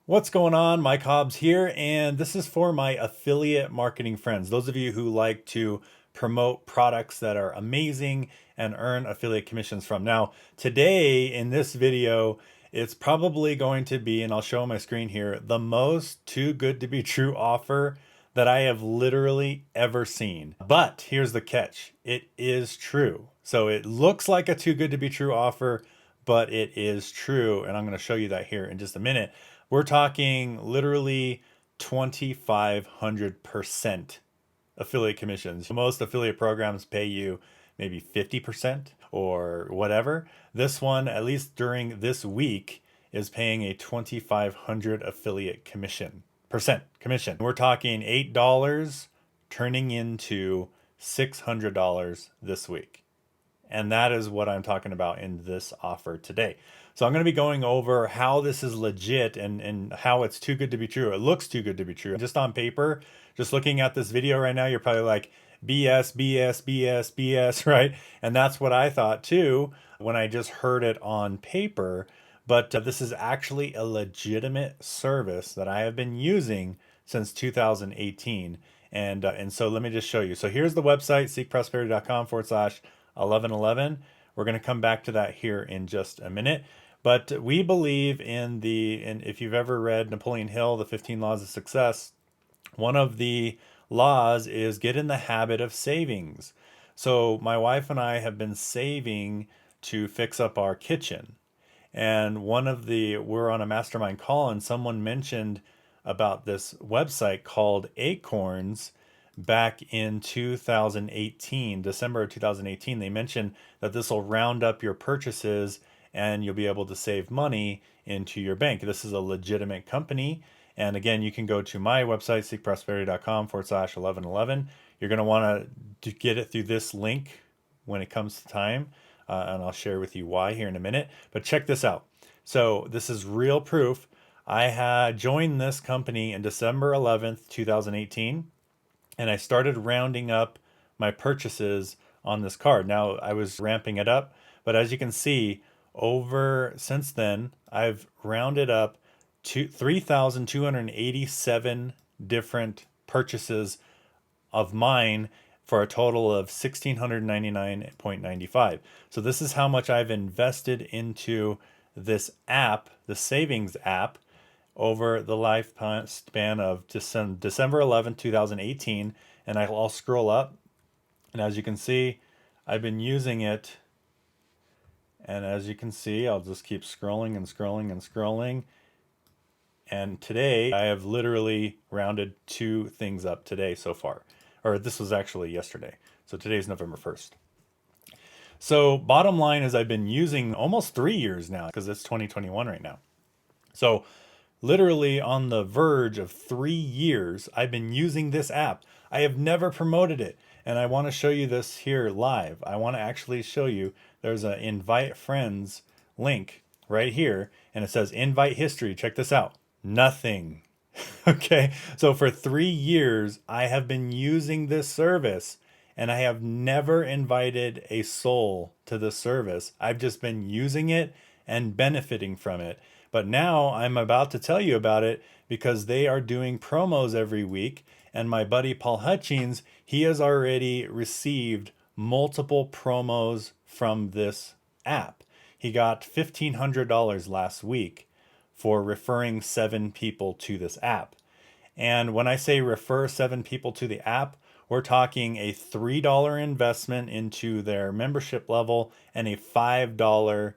What's going on? Mike Hobbs here, and this is for my affiliate marketing friends. Those of you who like to promote products that are amazing and earn affiliate commissions from. Now, today in this video, it's probably going to be, and I'll show on my screen here, the most too good to be true offer that I have literally ever seen. But here's the catch. It is true. So it looks like a too good to be true offer, but it is true. And I'm going to show you that here in just a minute. We're talking literally 2,500% affiliate commissions. Most affiliate programs pay you maybe 50% or whatever. This one, at least during this week, is paying a 2,500 affiliate percent commission. We're talking $8 turning into $600 this week. And that is what I'm talking about in this offer today. So I'm going to be going over how this is legit and how it's too good to be true. It looks too good to be true. Just on paper, just looking at this video right now, you're probably like, BS, BS, BS, BS, right? And that's what I thought too when I just heard it on paper. But this is actually a legitimate service that I have been using since 2018. And so let me just show you. So here's the website, seekprosperity.com/1111. We're going to come back to that here in just a minute. But we believe and if you've ever read Napoleon Hill, The 15 Laws of Success, one of the laws is get in the habit of savings. So my wife and I have been saving to fix up our kitchen. And we're on a mastermind call and someone mentioned about this website called Acorns back in 2018, December of 2018. They mentioned that this will round up your purchases and you'll be able to save money into your bank. This is a legitimate company. And again, you can go to my website, seekprosperity.com/1111. You're going to want to get it through this link when it comes to time. And I'll share with you why here in a minute. But check this out. So this is real proof. I had joined this company in December 11th, 2018, and I started rounding up my purchases on this card. Now I was ramping it up, but as you can see, since then, I've rounded up to 3,287 different purchases of mine for a total of $1,699.95. So this is how much I've invested into this app, the savings app, over the lifespan of December 11th, 2018. And I'll scroll up. And as you can see, I've been using it. And as you can see, I'll just keep scrolling and scrolling and scrolling. And today, I have literally rounded 2 things up today so far. Or this was actually yesterday. So today's November 1st. So bottom line is I've been using almost 3 years now because it's 2021 right now. So literally on the verge of 3 years, I've been using this app. I have never promoted it. And I want to show you this here live. I want to actually show you there's an invite friends link right here. And it says invite history. Check this out. Nothing. Okay, so for 3 years, I have been using this service and I have never invited a soul to this service. I've just been using it and benefiting from it. But now I'm about to tell you about it because they are doing promos every week. And my buddy Paul Hutchings, he has already received multiple promos from this app. He got $1,500 last week for referring 7 people to this app. And when I say refer 7 people to the app, we're talking a $3 investment into their membership level and a $5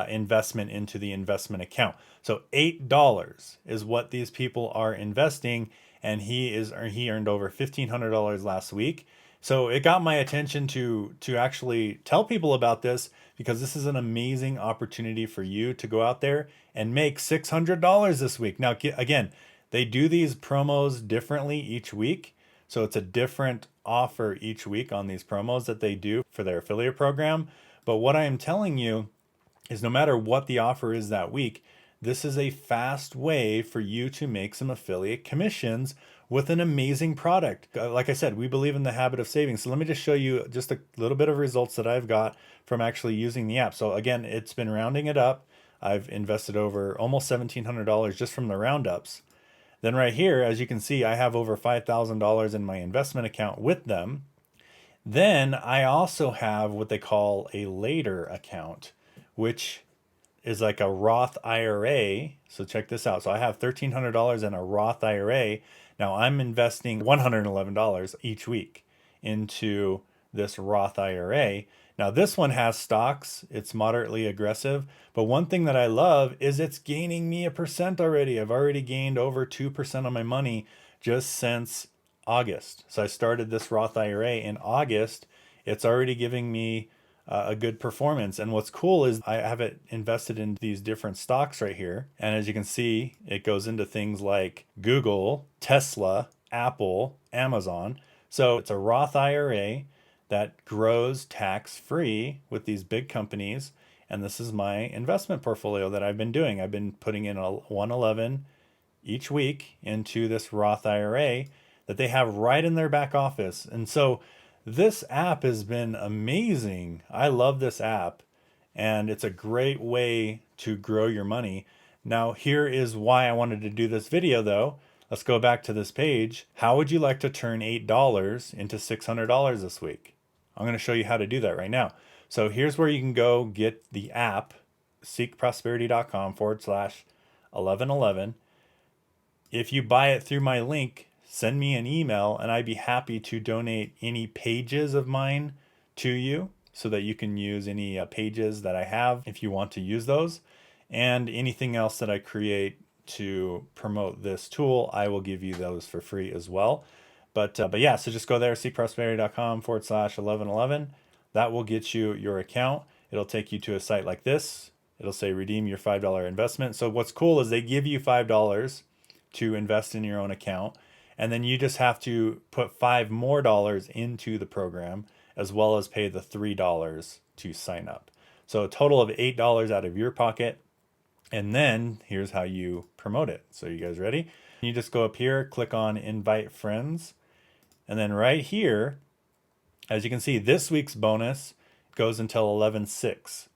investment into the investment account. So $8 is what these people are investing, and he earned over $1,500 last week. So it got my attention to actually tell people about this because this is an amazing opportunity for you to go out there and make $600 this week. Now, again, they do these promos differently each week. So it's a different offer each week on these promos that they do for their affiliate program. But what I am telling you is no matter what the offer is that week, this is a fast way for you to make some affiliate commissions with an amazing product. Like I said, we believe in the habit of saving. So let me just show you just a little bit of results that I've got from actually using the app. So again, it's been rounding it up. I've invested over almost $1,700 just from the roundups. Then right here, as you can see, I have over $5,000 in my investment account with them. Then I also have what they call a later account, which is like a Roth IRA. So check this out. So I have $1,300 in a Roth IRA. Now I'm investing $111 each week into this Roth IRA. Now this one has stocks. It's moderately aggressive. But one thing that I love is it's gaining me 1% already. I've already gained over 2% on my money just since August. So I started this Roth IRA in August. It's already giving me a good performance. And what's cool is I have it invested in these different stocks right here. And as you can see, it goes into things like Google, Tesla, Apple, Amazon. So it's a Roth IRA that grows tax free with these big companies. And this is my investment portfolio that I've been doing. I've been putting in a 111 each week into this Roth IRA that they have right in their back office. And so this app has been amazing. I love this app, and it's a great way to grow your money. Now, here is why I wanted to do this video though. Let's go back to this page. How would you like to turn $8 into $600 this week? I'm going to show you how to do that right now. So here's where you can go get the app, seekprosperity.com/1111. If you buy it through my link, send me an email and I'd be happy to donate any pages of mine to you so that you can use any pages that I have if you want to use those. And anything else that I create to promote this tool, I will give you those for free as well. But yeah, so just go there, seekprosperity.com/1111. That will get you your account. It'll take you to a site like this. It'll say redeem your $5 investment. So what's cool is they give you $5 to invest in your own account. And then you just have to put $5 more into the program, as well as pay the $3 to sign up. So a total of $8 out of your pocket. And then here's how you promote it. So you guys ready? You just go up here, click on invite friends. And then right here, as you can see, this week's bonus goes until 11/6.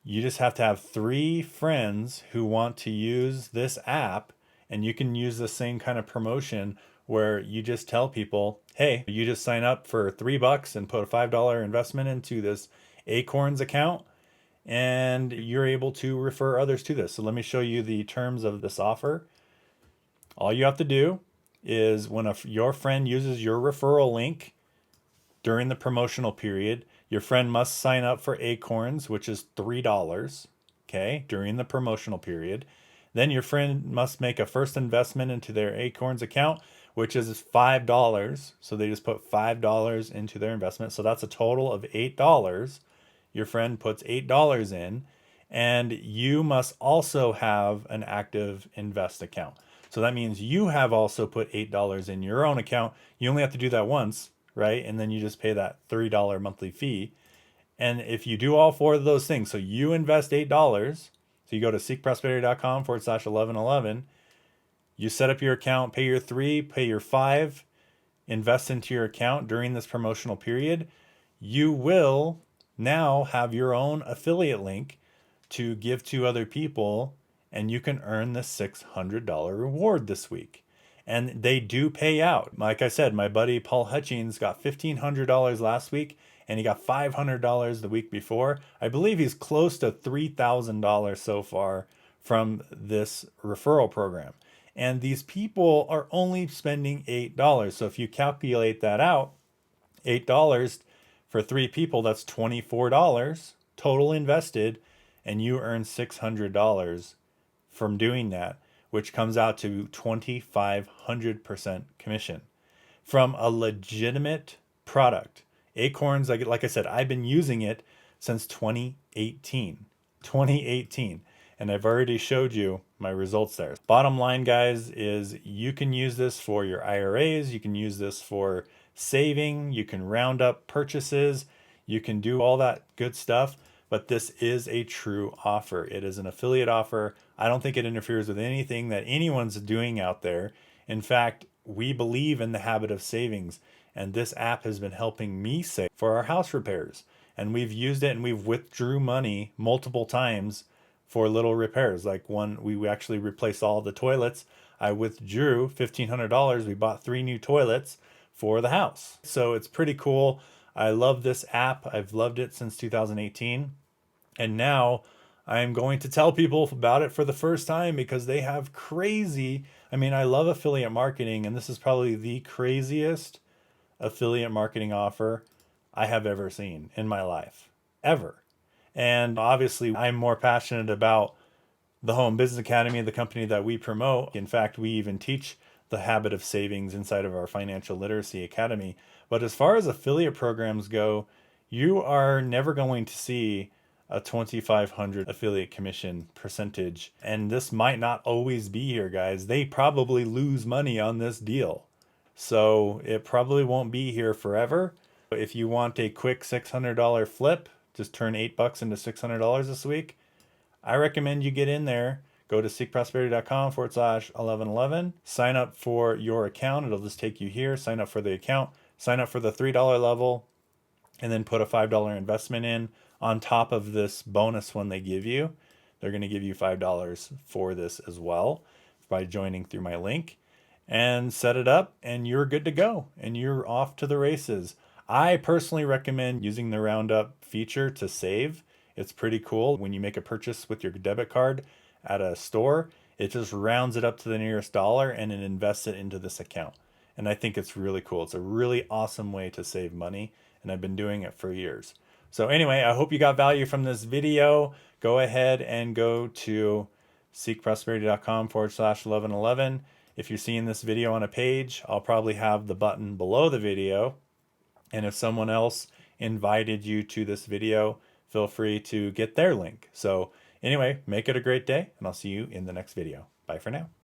You just have to have 3 friends who want to use this app, and you can use the same kind of promotion where you just tell people, hey, you just sign up for $3 and put a $5 investment into this Acorns account, and you're able to refer others to this. So let me show you the terms of this offer. All you have to do is when your friend uses your referral link during the promotional period, your friend must sign up for Acorns, which is $3, okay, during the promotional period. Then your friend must make a first investment into their Acorns account, which is $5. So they just put $5 into their investment. So that's a total of $8. Your friend puts $8 in, and you must also have an active invest account. So that means you have also put $8 in your own account. You only have to do that once, right? And then you just pay that $3 monthly fee. And if you do all 4 of those things, so you invest $8, so you go to seekprosperity.com/1111, you set up your account, pay your 3, pay your 5, invest into your account during this promotional period, you will now have your own affiliate link to give to other people, and you can earn the $600 reward this week. And they do pay out. Like I said, my buddy Paul Hutchings got $1,500 last week, and he got $500 the week before. I believe he's close to $3,000 so far from this referral program. And these people are only spending $8. So if you calculate that out, $8 for 3 people, that's $24 total invested, and you earn $600 from doing that, which comes out to 2,500% commission from a legitimate product. Acorns, like I said, I've been using it since 2018. And I've already showed you my results there. Bottom line, guys, is you can use this for your IRAs. You can use this for saving. You can round up purchases. You can do all that good stuff. But this is a true offer. It is an affiliate offer. I don't think it interferes with anything that anyone's doing out there. In fact, we believe in the habit of savings. And this app has been helping me save for our house repairs. And we've used it and we've withdrew money multiple times for little repairs. Like one, we actually replaced all the toilets. I withdrew $1,500. We bought 3 new toilets for the house. So it's pretty cool. I love this app. I've loved it since 2018. And now I'm going to tell people about it for the first time because they have crazy. I mean, I love affiliate marketing, and this is probably the craziest affiliate marketing offer I have ever seen in my life, ever. And obviously, I'm more passionate about the Home Business Academy, the company that we promote. In fact, we even teach the habit of savings inside of our Financial Literacy Academy. But as far as affiliate programs go, you are never going to see a 2,500 affiliate commission percentage. And this might not always be here, guys. They probably lose money on this deal. So it probably won't be here forever. If you want a quick $600 flip, just turn $8 into $600 this week, I recommend you get in there. Go to seekprosperity.com/1111. Sign up for your account. It'll just take you here. Sign up for the account. Sign up for the $3 level, and then put a $5 investment in on top of this bonus one they give you. They're going to give you $5 for this as well by joining through my link, and set it up, and you're good to go, and you're off to the races. I personally recommend using the roundup feature to save. It's pretty cool. When you make a purchase with your debit card at a store, it just rounds it up to the nearest dollar and it invests it into this account. And I think it's really cool. It's a really awesome way to save money, and I've been doing it for years. So anyway, I hope you got value from this video. Go ahead and go to seekprosperity.com/1111. If you're seeing this video on a page, I'll probably have the button below the video. And if someone else invited you to this video, feel free to get their link. So anyway, make it a great day, and I'll see you in the next video. Bye for now.